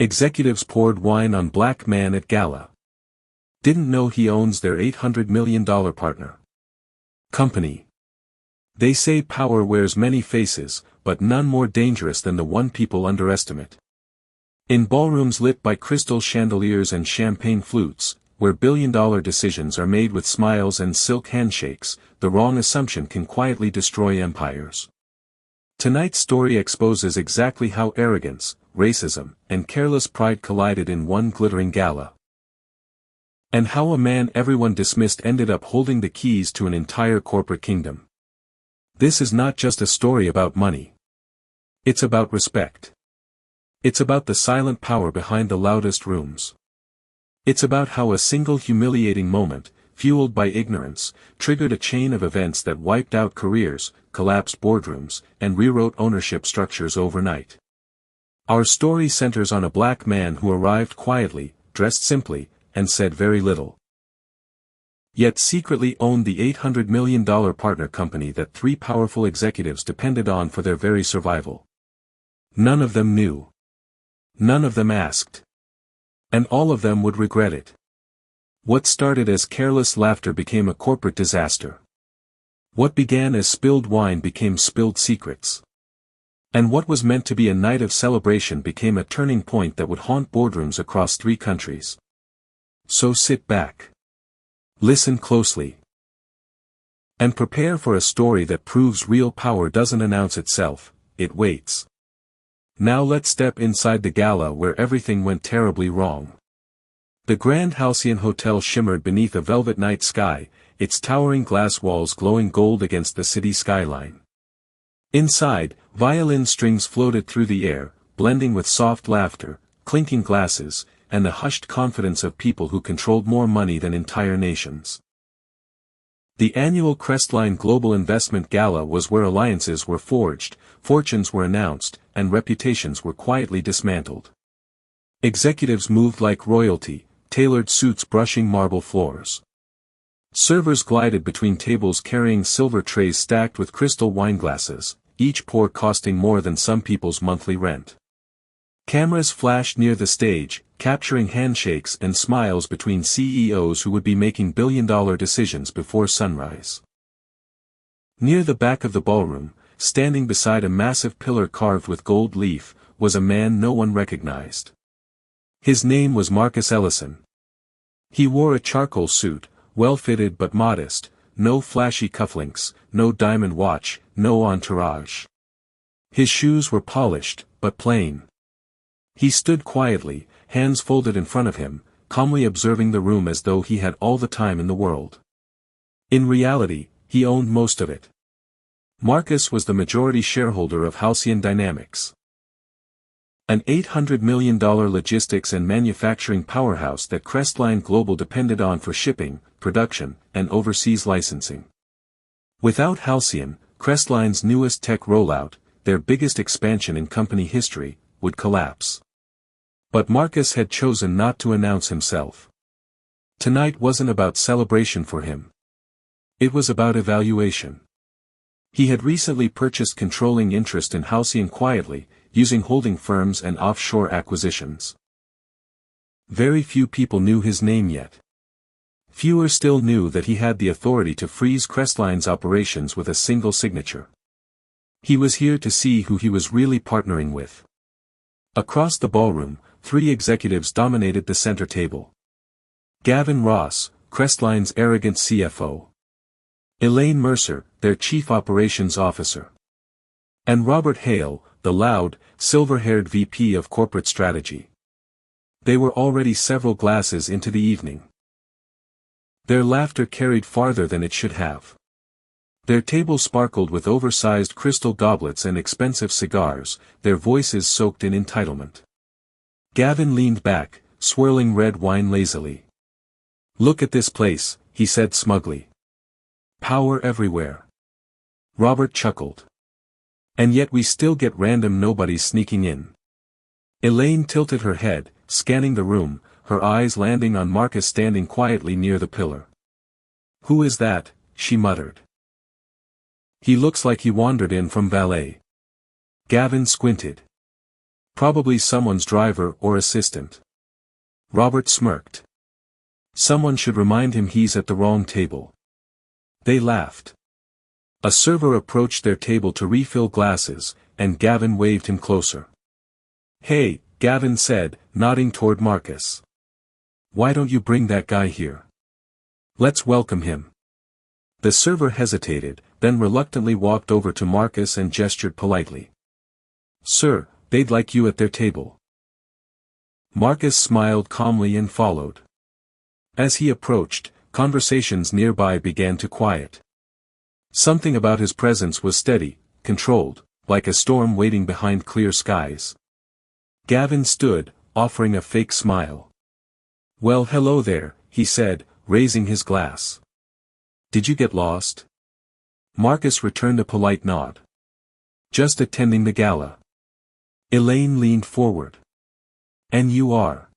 Executives poured wine on black man at gala. Didn't know he owns their $800 million partner company. They say power wears many faces, but none more dangerous than the one people underestimate. In ballrooms lit by crystal chandeliers and champagne flutes, where billion-dollar decisions are made with smiles and silk handshakes, the wrong assumption can quietly destroy empires. Tonight's story exposes exactly how arrogance, racism, and careless pride collided in one glittering gala. And how a man everyone dismissed ended up holding the keys to an entire corporate kingdom. This is not just a story about money. It's about respect. It's about the silent power behind the loudest rooms. It's about how a single humiliating moment, fueled by ignorance, triggered a chain of events that wiped out careers, collapsed boardrooms, and rewrote ownership structures overnight. Our story centers on a black man who arrived quietly, dressed simply, and said very little. Yet secretly owned the $800 million partner company that three powerful executives depended on for their very survival. None of them knew. None of them asked. And all of them would regret it. What started as careless laughter became a corporate disaster. What began as spilled wine became spilled secrets. And what was meant to be a night of celebration became a turning point that would haunt boardrooms across 3 countries. So sit back. Listen closely. And prepare for a story that proves real power doesn't announce itself, it waits. Now let's step inside the gala where everything went terribly wrong. The Grand Halcyon Hotel shimmered beneath a velvet night sky, its towering glass walls glowing gold against the city skyline. Inside, violin strings floated through the air, blending with soft laughter, clinking glasses, and the hushed confidence of people who controlled more money than entire nations. The annual Crestline Global Investment Gala was where alliances were forged, fortunes were announced, and reputations were quietly dismantled. Executives moved like royalty, tailored suits brushing marble floors. Servers glided between tables carrying silver trays stacked with crystal wineglasses, each pour costing more than some people's monthly rent. Cameras flashed near the stage, capturing handshakes and smiles between CEOs who would be making billion-dollar decisions before sunrise. Near the back of the ballroom, standing beside a massive pillar carved with gold leaf, was a man no one recognized. His name was Marcus Ellison. He wore a charcoal suit, well-fitted but modest, no flashy cufflinks, no diamond watch, no entourage. His shoes were polished, but plain. He stood quietly, hands folded in front of him, calmly observing the room as though he had all the time in the world. In reality, he owned most of it. Marcus was the majority shareholder of Halcyon Dynamics, an $800 million logistics and manufacturing powerhouse that Crestline Global depended on for shipping, production, and overseas licensing. Without Halcyon, Crestline's newest tech rollout, their biggest expansion in company history, would collapse. But Marcus had chosen not to announce himself. Tonight wasn't about celebration for him. It was about evaluation. He had recently purchased controlling interest in Halcyon quietly, using holding firms and offshore acquisitions. Very few people knew his name yet. Fewer still knew that he had the authority to freeze Crestline's operations with a single signature. He was here to see who he was really partnering with. Across the ballroom, 3 executives dominated the center table. Gavin Ross, Crestline's arrogant CFO. Elaine Mercer, their Chief Operations Officer. And Robert Hale, the loud, silver-haired VP of Corporate Strategy. They were already several glasses into the evening. Their laughter carried farther than it should have. Their table sparkled with oversized crystal goblets and expensive cigars, their voices soaked in entitlement. Gavin leaned back, swirling red wine lazily. "Look at this place," he said smugly. "Power everywhere." Robert chuckled. "And yet we still get random nobodies sneaking in." Elaine tilted her head, scanning the room, her eyes landing on Marcus standing quietly near the pillar. "Who is that?" she muttered. "He looks like he wandered in from valet." Gavin squinted. Probably someone's driver or assistant. Robert smirked. Someone should remind him he's at the wrong table. They laughed. A server approached their table to refill glasses, and Gavin waved him closer. "Hey," Gavin said, nodding toward Marcus. "Why don't you bring that guy here? Let's welcome him." The server hesitated, then reluctantly walked over to Marcus and gestured politely. "Sir, they'd like you at their table." Marcus smiled calmly and followed. As he approached, conversations nearby began to quiet. Something about his presence was steady, controlled, like a storm waiting behind clear skies. Gavin stood, offering a fake smile. "Well, hello there," he said, raising his glass. "Did you get lost?" Marcus returned a polite nod. "Just attending the gala." Elaine leaned forward. "And you are?"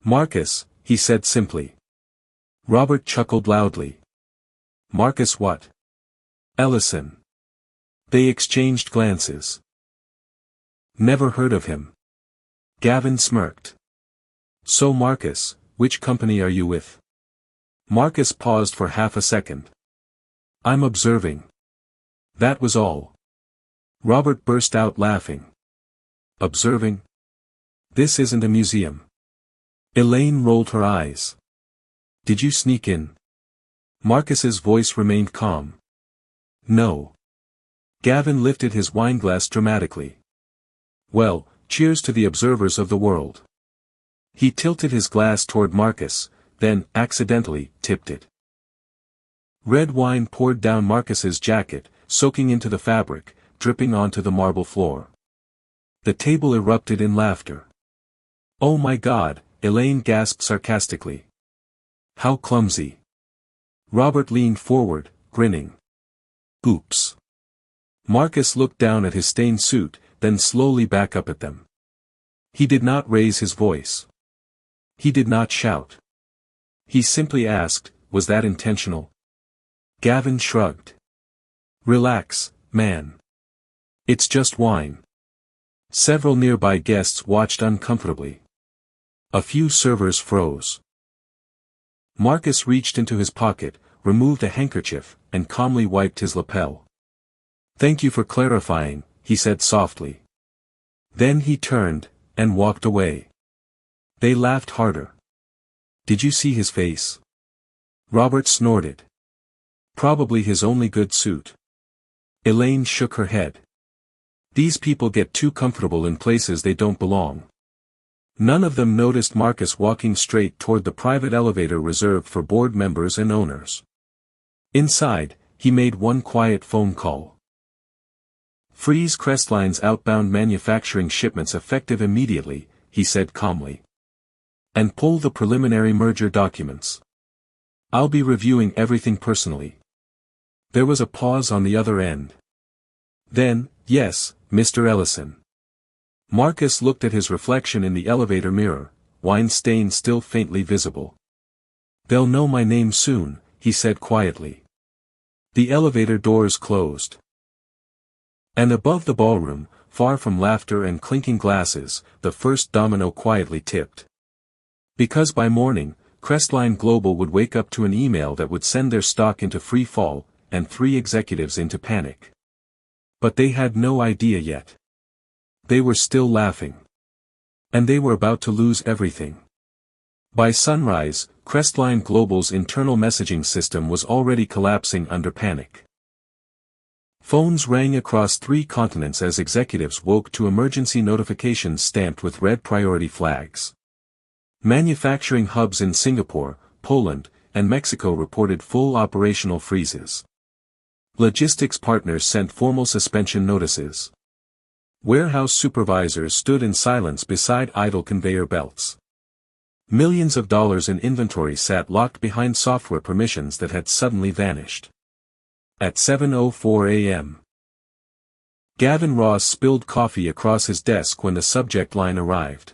"Marcus," he said simply. Robert chuckled loudly. "Marcus what?" "Ellison." They exchanged glances. "Never heard of him." Gavin smirked. "So Marcus, which company are you with?" Marcus paused for half a second. "I'm observing." That was all. Robert burst out laughing. "Observing? This isn't a museum." Elaine rolled her eyes. "Did you sneak in?" Marcus's voice remained calm. "No." Gavin lifted his wineglass dramatically. "Well, cheers to the observers of the world." He tilted his glass toward Marcus, then, accidentally, tipped it. Red wine poured down Marcus's jacket, soaking into the fabric, dripping onto the marble floor. The table erupted in laughter. "Oh my God," Elaine gasped sarcastically. "How clumsy." Robert leaned forward, grinning. "Oops." Marcus looked down at his stained suit, then slowly back up at them. He did not raise his voice. He did not shout. He simply asked, "Was that intentional?" Gavin shrugged. "Relax, man. It's just wine." Several nearby guests watched uncomfortably. A few servers froze. Marcus reached into his pocket, removed a handkerchief, and calmly wiped his lapel. "Thank you for clarifying," he said softly. Then he turned, and walked away. They laughed harder. "Did you see his face?" Robert snorted. "Probably his only good suit." Elaine shook her head. "These people get too comfortable in places they don't belong." None of them noticed Marcus walking straight toward the private elevator reserved for board members and owners. Inside, he made one quiet phone call. "Freeze Crestline's outbound manufacturing shipments effective immediately," he said calmly. "And pull the preliminary merger documents. I'll be reviewing everything personally." There was a pause on the other end. Then, "Yes, Mr. Ellison." Marcus looked at his reflection in the elevator mirror, wine stain still faintly visible. "They'll know my name soon," he said quietly. The elevator doors closed. And above the ballroom, far from laughter and clinking glasses, the first domino quietly tipped. Because by morning, Crestline Global would wake up to an email that would send their stock into free fall, and 3 executives into panic. But they had no idea yet. They were still laughing. And they were about to lose everything. By sunrise, Crestline Global's internal messaging system was already collapsing under panic. Phones rang across 3 continents as executives woke to emergency notifications stamped with red priority flags. Manufacturing hubs in Singapore, Poland, and Mexico reported full operational freezes. Logistics partners sent formal suspension notices. Warehouse supervisors stood in silence beside idle conveyor belts. Millions of dollars in inventory sat locked behind software permissions that had suddenly vanished. At 7:04 a.m. Gavin Ross spilled coffee across his desk when the subject line arrived.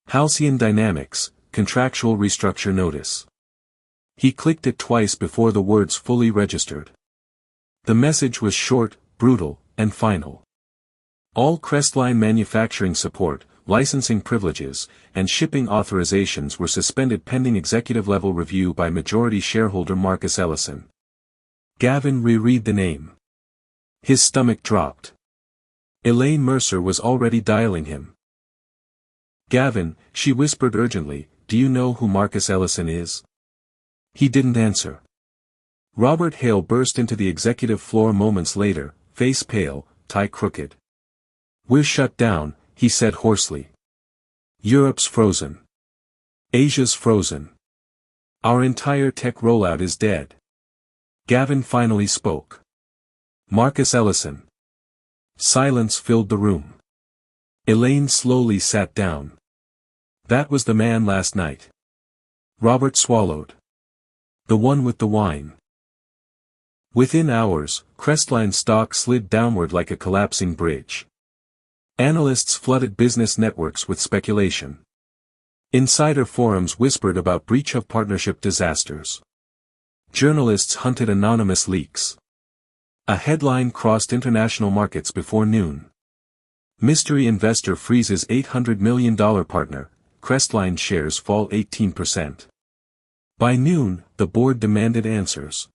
Halcyon Dynamics, Contractual Restructure Notice. He clicked it twice before the words fully registered. The message was short, brutal, and final. All Crestline manufacturing support, licensing privileges, and shipping authorizations were suspended pending executive-level review by majority shareholder Marcus Ellison. Gavin reread the name. His stomach dropped. Elaine Mercer was already dialing him. "Gavin," she whispered urgently, "do you know who Marcus Ellison is?" He didn't answer. Robert Hale burst into the executive floor moments later, face pale, tie crooked. "We're shut down," he said hoarsely. "Europe's frozen. Asia's frozen. Our entire tech rollout is dead." Gavin finally spoke. "Marcus Ellison." Silence filled the room. Elaine slowly sat down. "That was the man last night." Robert swallowed. "The one with the wine." Within hours, Crestline stock slid downward like a collapsing bridge. Analysts flooded business networks with speculation. Insider forums whispered about breach of partnership disasters. Journalists hunted anonymous leaks. A headline crossed international markets before noon. Mystery investor freezes $800 million partner, Crestline shares fall 18%. By noon, the board demanded answers.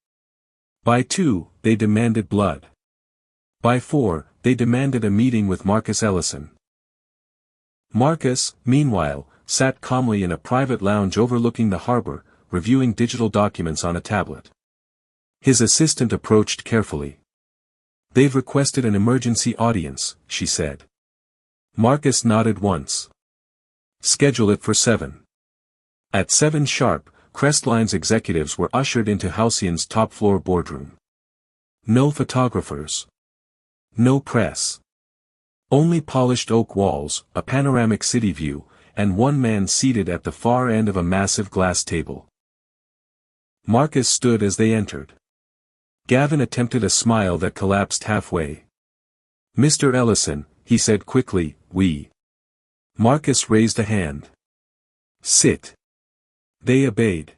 By 2, they demanded blood. By 4, they demanded a meeting with Marcus Ellison. Marcus, meanwhile, sat calmly in a private lounge overlooking the harbor, reviewing digital documents on a tablet. His assistant approached carefully. "They've requested an emergency audience," she said. Marcus nodded once. "Schedule it for 7. At 7 sharp, Crestline's executives were ushered into Halcyon's top-floor boardroom. No photographers. No press. Only polished oak walls, a panoramic city view, and one man seated at the far end of a massive glass table. Marcus stood as they entered. Gavin attempted a smile that collapsed halfway. "Mr. Ellison," he said quickly, "we." Marcus raised a hand. "Sit." They obeyed.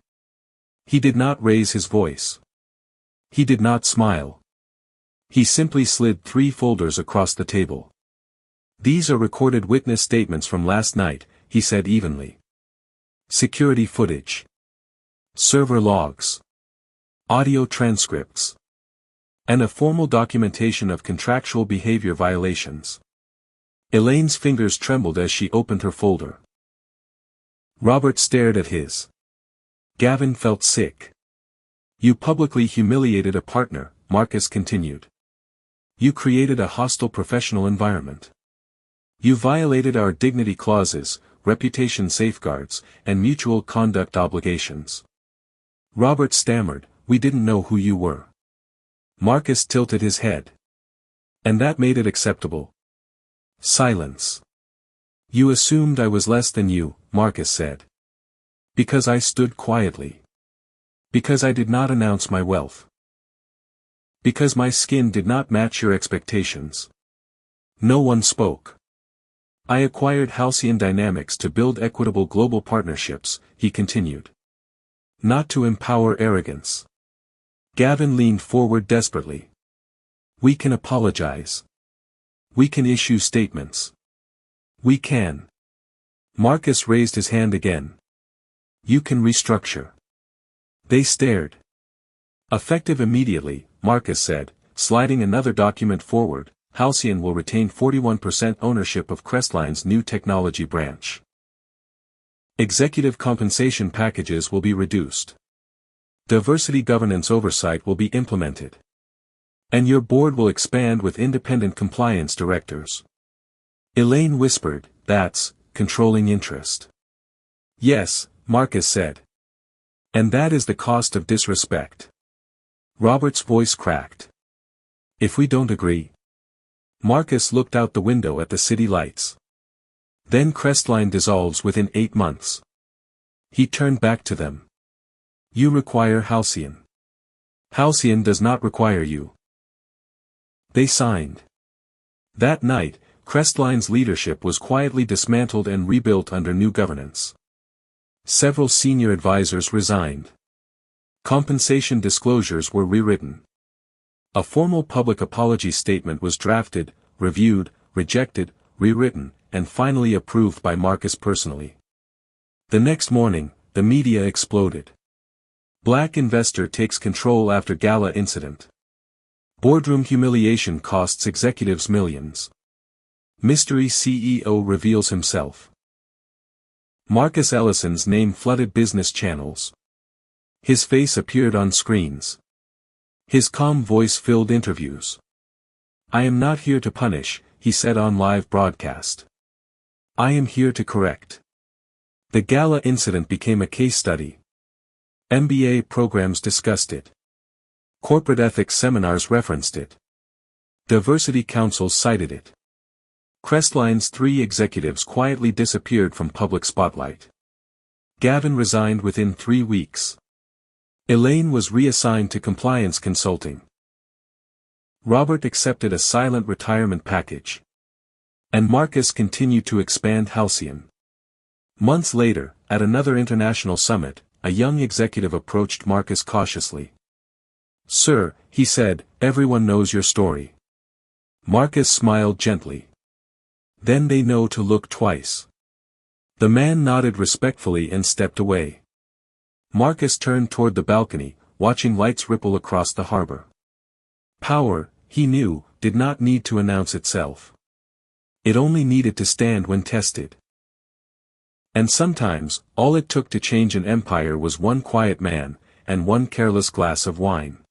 He did not raise his voice. He did not smile. He simply slid 3 folders across the table. "These are recorded witness statements from last night," he said evenly. "Security footage. Server logs. Audio transcripts. And a formal documentation of contractual behavior violations." Elaine's fingers trembled as she opened her folder. Robert stared at his. Gavin felt sick. "You publicly humiliated a partner," Marcus continued. "You created a hostile professional environment. You violated our dignity clauses, reputation safeguards, and mutual conduct obligations." Robert stammered, "We didn't know who you were." Marcus tilted his head. "And that made it acceptable?" Silence. "You assumed I was less than you," Marcus said. "Because I stood quietly. Because I did not announce my wealth. Because my skin did not match your expectations." No one spoke. "I acquired Halcyon Dynamics to build equitable global partnerships," he continued. "Not to empower arrogance." Gavin leaned forward desperately. "We can apologize. We can issue statements. We can." Marcus raised his hand again. "You can restructure." They stared. "Effective immediately," Marcus said, sliding another document forward, "Halcyon will retain 41% ownership of Crestline's new technology branch. Executive compensation packages will be reduced. Diversity governance oversight will be implemented. And your board will expand with independent compliance directors." Elaine whispered, "That's controlling interest." "Yes," Marcus said. "And that is the cost of disrespect." Robert's voice cracked. "If we don't agree." Marcus looked out the window at the city lights. "Then Crestline dissolves within 8 months." He turned back to them. "You require Halcyon. Halcyon does not require you." They signed. That night, Crestline's leadership was quietly dismantled and rebuilt under new governance. Several senior advisors resigned. Compensation disclosures were rewritten. A formal public apology statement was drafted, reviewed, rejected, rewritten, and finally approved by Marcus personally. The next morning, the media exploded. Black investor takes control after gala incident. Boardroom humiliation costs executives millions. Mystery CEO reveals himself. Marcus Ellison's name flooded business channels. His face appeared on screens. His calm voice filled interviews. "I am not here to punish," he said on live broadcast. "I am here to correct." The gala incident became a case study. MBA programs discussed it. Corporate ethics seminars referenced it. Diversity councils cited it. Crestline's 3 executives quietly disappeared from public spotlight. Gavin resigned within 3 weeks. Elaine was reassigned to compliance consulting. Robert accepted a silent retirement package. And Marcus continued to expand Halcyon. Months later, at another international summit, a young executive approached Marcus cautiously. "Sir," he said, "everyone knows your story." Marcus smiled gently. "Then they know to look twice." The man nodded respectfully and stepped away. Marcus turned toward the balcony, watching lights ripple across the harbor. Power, he knew, did not need to announce itself. It only needed to stand when tested. And sometimes, all it took to change an empire was one quiet man, and one careless glass of wine.